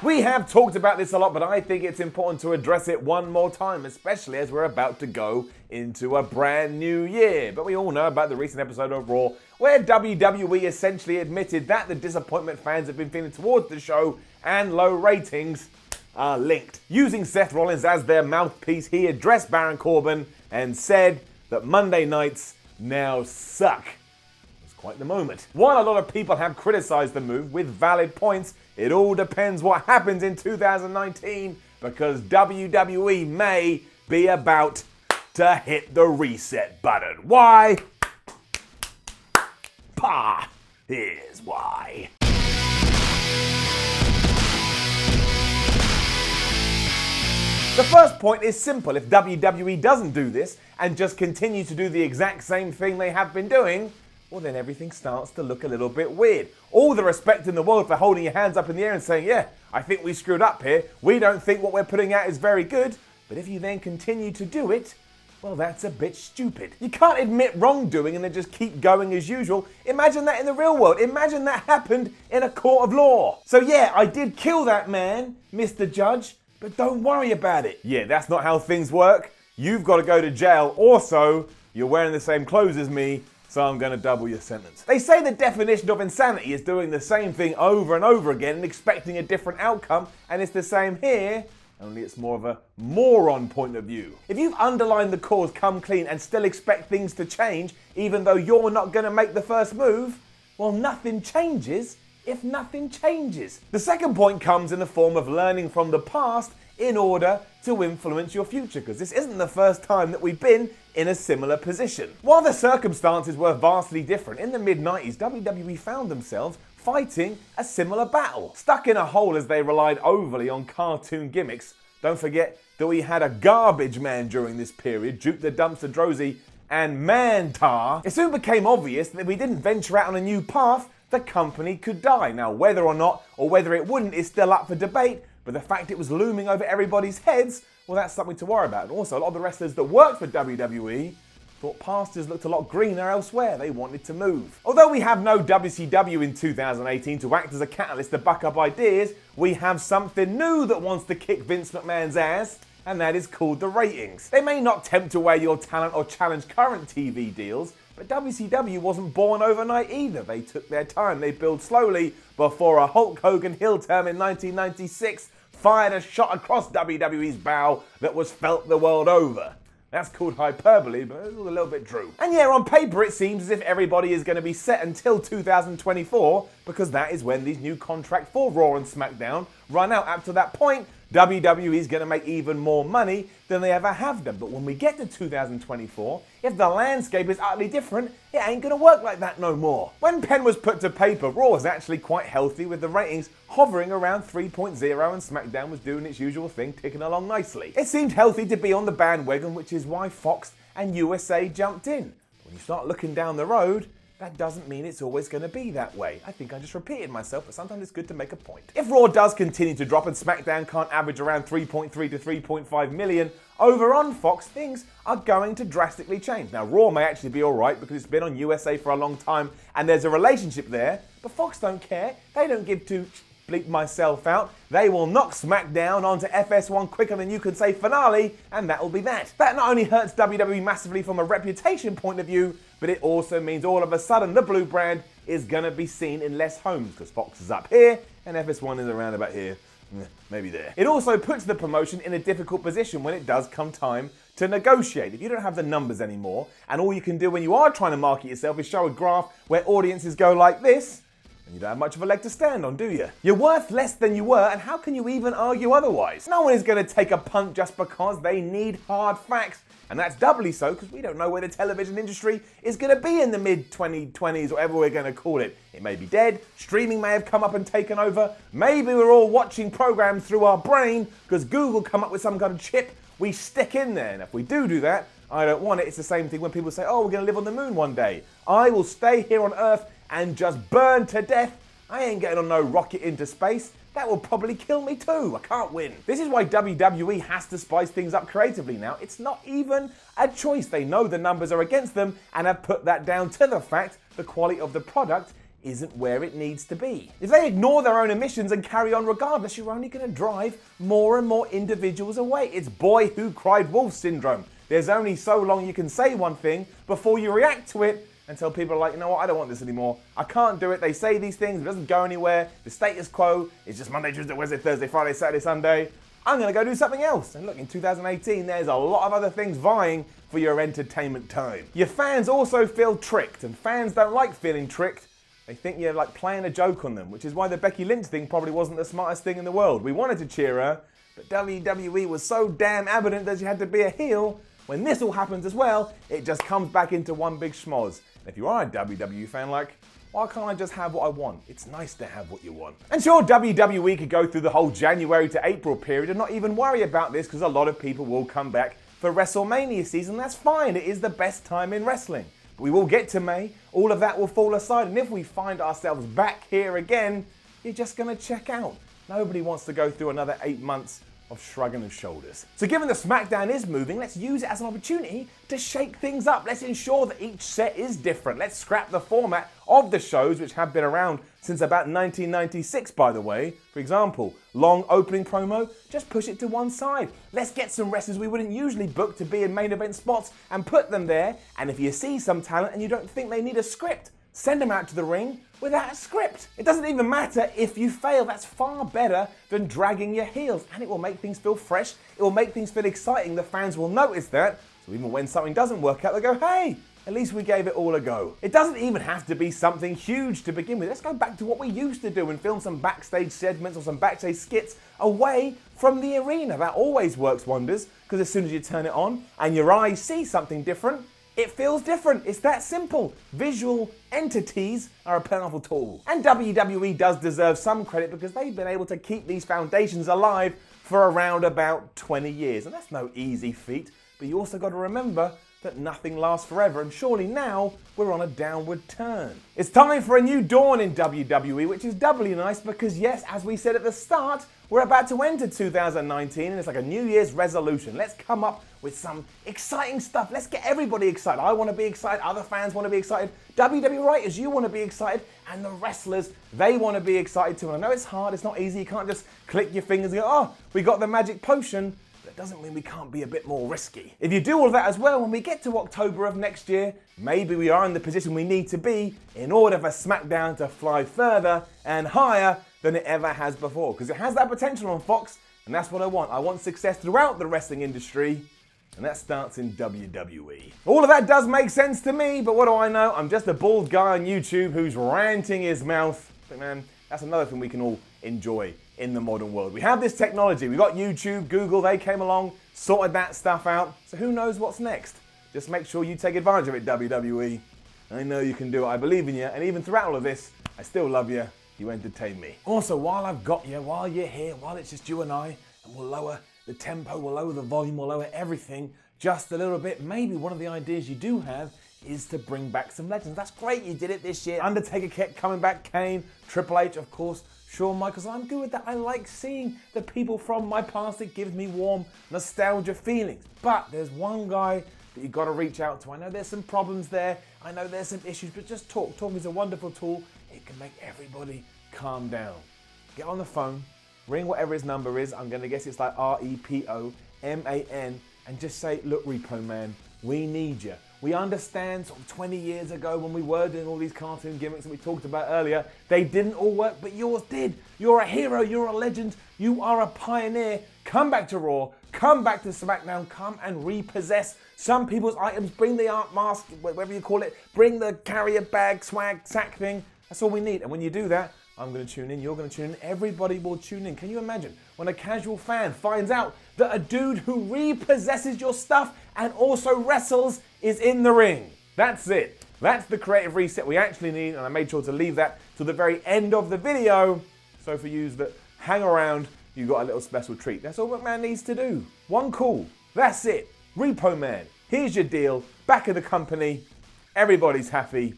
We have talked about this a lot, but I think it's important to address it one more time, especially as we're about to go into a brand new year. But we all know about the recent episode of Raw, where WWE essentially admitted that the disappointment fans have been feeling towards the show and low ratings are linked. Using Seth Rollins as their mouthpiece, he addressed Baron Corbin and said that Monday nights now suck. Quite the moment. While a lot of people have criticised the move with valid points, it all depends what happens in 2019 because WWE may be about to hit the reset button. Why? Here's why. The first point is simple. If WWE doesn't do this and just continue to do the exact same thing they have been doing, well then everything starts to look a little bit weird. All the respect in the world for holding your hands up in the air and saying, yeah, I think we screwed up here. We don't think what we're putting out is very good. But if you then continue to do it, well, that's a bit stupid. You can't admit wrongdoing and then just keep going as usual. Imagine that in the real world. Imagine that happened in a court of law. So yeah, I did kill that man, Mr. Judge, but don't worry about it. Yeah, that's not how things work. You've got to go to jail. Also, you're wearing the same clothes as me, so I'm going to double your sentence. They say the definition of insanity is doing the same thing over and over again and expecting a different outcome, and it's the same here, only it's more of a moron point of view. If you've underlined the cause, come clean, and still expect things to change, even though you're not going to make the first move, well, nothing changes if nothing changes. The second point comes in the form of learning from the past in order to influence your future, because this isn't the first time that we've been in a similar position. While the circumstances were vastly different, in the mid-90s, WWE found themselves fighting a similar battle. Stuck in a hole as they relied overly on cartoon gimmicks. Don't forget that we had a garbage man during this period, Duke the Dumpster Droese and Mantar. It soon became obvious that if we didn't venture out on a new path, the company could die. Now, whether or not, or whether it wouldn't, is still up for debate, but the fact it was looming over everybody's heads, well, that's something to worry about. And also, a lot of the wrestlers that worked for WWE thought pastures looked a lot greener elsewhere. They wanted to move. Although we have no WCW in 2018 to act as a catalyst to buck up ideas, we have something new that wants to kick Vince McMahon's ass, and that is called the ratings. They may not tempt away your talent or challenge current TV deals, but WCW wasn't born overnight either. They took their time. They built slowly before a Hulk Hogan heel turn in 1996 fired a shot across WWE's bow that was felt the world over. That's called hyperbole, but it was a little bit true. And yeah, on paper it seems as if everybody is going to be set until 2024, because that is when these new contracts for Raw and SmackDown run out. Up to that point, WWE is going to make even more money than they ever have done. But when we get to 2024, if the landscape is utterly different, it ain't going to work like that no more. When pen was put to paper, Raw was actually quite healthy with the ratings hovering around 3.0 and SmackDown was doing its usual thing, ticking along nicely. It seemed healthy to be on the bandwagon, which is why Fox and USA jumped in. When you start looking down the road, that doesn't mean it's always going to be that way. I think I just repeated myself, but sometimes it's good to make a point. If Raw does continue to drop and SmackDown can't average around 3.3 to 3.5 million over on Fox, things are going to drastically change. Now, Raw may actually be alright because it's been on USA for a long time and there's a relationship there, but Fox don't care. They don't give two bleep myself out. They will knock SmackDown onto FS1 quicker than you can say finale, and that will be that. That not only hurts WWE massively from a reputation point of view, but it also means all of a sudden the blue brand is going to be seen in less homes, because Fox is up here and FS1 is around about here, maybe there. It also puts the promotion in a difficult position when it does come time to negotiate. If you don't have the numbers anymore, and all you can do when you are trying to market yourself is show a graph where audiences go like this, and you don't have much of a leg to stand on, do you? You're worth less than you were, and how can you even argue otherwise? No one is going to take a punt just because they need hard facts. And that's doubly so because we don't know where the television industry is going to be in the mid-2020s, whatever we're going to call it. It may be dead, streaming may have come up and taken over, maybe we're all watching programs through our brain because Google come up with some kind of chip we stick in there. And if we do that, I don't want it. It's the same thing when people say, oh, we're going to live on the moon one day. I will stay here on Earth and just burn to death. I ain't getting on no rocket into space. That will probably kill me too. I can't win. This is why WWE has to spice things up creatively now. It's not even a choice. They know the numbers are against them and have put that down to the fact the quality of the product isn't where it needs to be. If they ignore their own emissions and carry on regardless, you're only going to drive more and more individuals away. It's boy who cried wolf syndrome. There's only so long you can say one thing before you react to it until people are like, you know what, I don't want this anymore. I can't do it. They say these things, it doesn't go anywhere. The status quo is just Monday, Tuesday, Wednesday, Thursday, Friday, Saturday, Sunday. I'm going to go do something else. And look, in 2018, there's a lot of other things vying for your entertainment time. Your fans also feel tricked, and fans don't like feeling tricked. They think you're like playing a joke on them, which is why the Becky Lynch thing probably wasn't the smartest thing in the world. We wanted to cheer her, but WWE was so damn evident that she had to be a heel. When this all happens as well, it just comes back into one big schmoz. And if you are a WWE fan, like, why can't I just have what I want? It's nice to have what you want. And sure, WWE could go through the whole January to April period and not even worry about this because a lot of people will come back for WrestleMania season. That's fine. It is the best time in wrestling. But we will get to May. All of that will fall aside. And if we find ourselves back here again, you're just going to check out. Nobody wants to go through another 8 months of shrugging of shoulders. So given the SmackDown is moving, let's use it as an opportunity to shake things up. Let's ensure that each set is different. Let's scrap the format of the shows, which have been around since about 1996, by the way. For example, long opening promo, just push it to one side. Let's get some wrestlers we wouldn't usually book to be in main event spots and put them there. And if you see some talent and you don't think they need a script, send them out to the ring without a script. It doesn't even matter if you fail. That's far better than dragging your heels. And it will make things feel fresh. It will make things feel exciting. The fans will notice that. So even when something doesn't work out, they'll go, hey, at least we gave it all a go. It doesn't even have to be something huge to begin with. Let's go back to what we used to do and film some backstage segments or some backstage skits away from the arena. That always works wonders because as soon as you turn it on and your eyes see something different, it feels different. It's that simple. Visual entities are a powerful tool. And WWE does deserve some credit because they've been able to keep these foundations alive for around about 20 years. And that's no easy feat. But you also got to remember that nothing lasts forever. And surely now we're on a downward turn. It's time for a new dawn in WWE, which is doubly nice because yes, as we said at the start, we're about to enter 2019 and it's like a New Year's resolution. Let's come up with some exciting stuff. Let's get everybody excited. I want to be excited. Other fans want to be excited. WWE writers, you want to be excited. And the wrestlers, they want to be excited too. And I know it's hard. It's not easy. You can't just click your fingers and go, oh, we got the magic potion. That doesn't mean we can't be a bit more risky. If you do all of that as well, when we get to October of next year, maybe we are in the position we need to be in order for SmackDown to fly further and higher than it ever has before. Because it has that potential on Fox, and that's what I want. I want success throughout the wrestling industry, and that starts in WWE. All of that does make sense to me, but what do I know? I'm just a bald guy on YouTube who's ranting his mouth. But man, that's another thing we can all enjoy in the modern world. We have this technology. We got YouTube, Google, they came along, sorted that stuff out. So who knows what's next? Just make sure you take advantage of it, WWE. I know you can do it. I believe in you. And even throughout all of this, I still love you. You entertain me. Also, while I've got you, while you're here, while it's just you and I, and we'll lower the tempo, we'll lower the volume, we'll lower everything just a little bit. Maybe one of the ideas you do have is to bring back some legends. That's great, you did it this year. Undertaker kept coming back, Kane, Triple H, of course, Shawn Michaels. I'm good with that. I like seeing the people from my past. It gives me warm nostalgia feelings. But there's one guy that you've got to reach out to. I know there's some problems there. I know there's some issues, but just talk. Talk is a wonderful tool. It can make everybody calm down. Get on the phone, ring whatever his number is. I'm going to guess it's like REPOMAN, and just say, look, Repo Man, we need you. We understand sort of 20 years ago when we were doing all these cartoon gimmicks that we talked about earlier, they didn't all work, but yours did. You're a hero, you're a legend, you are a pioneer. Come back to Raw, come back to SmackDown, come and repossess some people's items, bring the art mask, whatever you call it, bring the carrier bag, swag, sack thing. That's all we need. And when you do that, I'm going to tune in, you're going to tune in, everybody will tune in. Can you imagine when a casual fan finds out that a dude who repossesses your stuff and also wrestles is in the ring? That's it. That's the creative reset we actually need, and I made sure to leave that to the very end of the video. So for yous that hang around, you got a little special treat. That's all McMahon needs to do. One call. That's it. Repo Man. Here's your deal. Back in the company. Everybody's happy.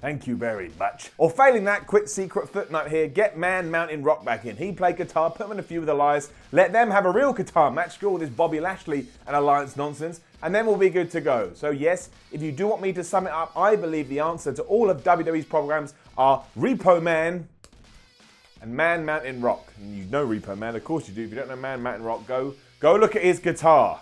Thank you very much. Or failing that, quick secret footnote here, get Man Mountain Rock back in. He played guitar, put him in a few of the Liars, let them have a real guitar match, screw all this Bobby Lashley and Alliance nonsense, and then we'll be good to go. So yes, if you do want me to sum it up, I believe the answer to all of WWE's programs are Repo Man and Man Mountain Rock. And you know Repo Man, of course you do. If you don't know Man Mountain Rock, go look at his guitar.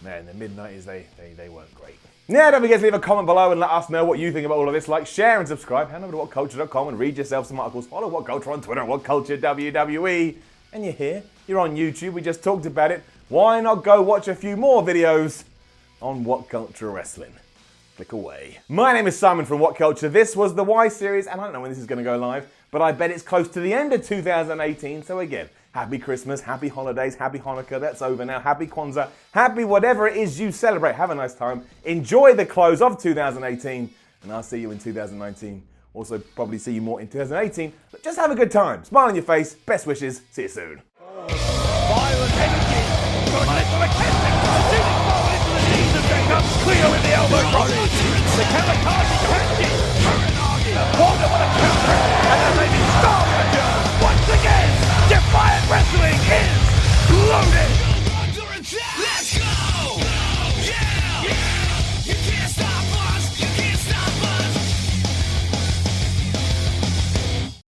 Man, the mid-90s, they weren't great. Now, don't forget to leave a comment below and let us know what you think about all of this. Like, share, and subscribe. Head over to WhatCulture.com and read yourself some articles. Follow WhatCulture on Twitter, WhatCulture WWE. And you're here. You're on YouTube. We just talked about it. Why not go watch a few more videos on WhatCulture Wrestling? Click away. My name is Simon from WhatCulture. This was the Y series, and I don't know when this is going to go live, but I bet it's close to the end of 2018. So again, happy Christmas, happy holidays, happy Hanukkah. That's over now. Happy Kwanzaa, happy whatever it is you celebrate. Have a nice time. Enjoy the close of 2018, and I'll see you in 2019. Also, probably see you more in 2018. But just have a good time. Smile on your face. Best wishes. See you soon. Violent energy. Got a little attempting. Shooting forward into the knees of Jacob. Cleo in the elbow drop. The kamikaze catches. Wonder what a counter. And then they start once again. Defiant Wrestling is loaded.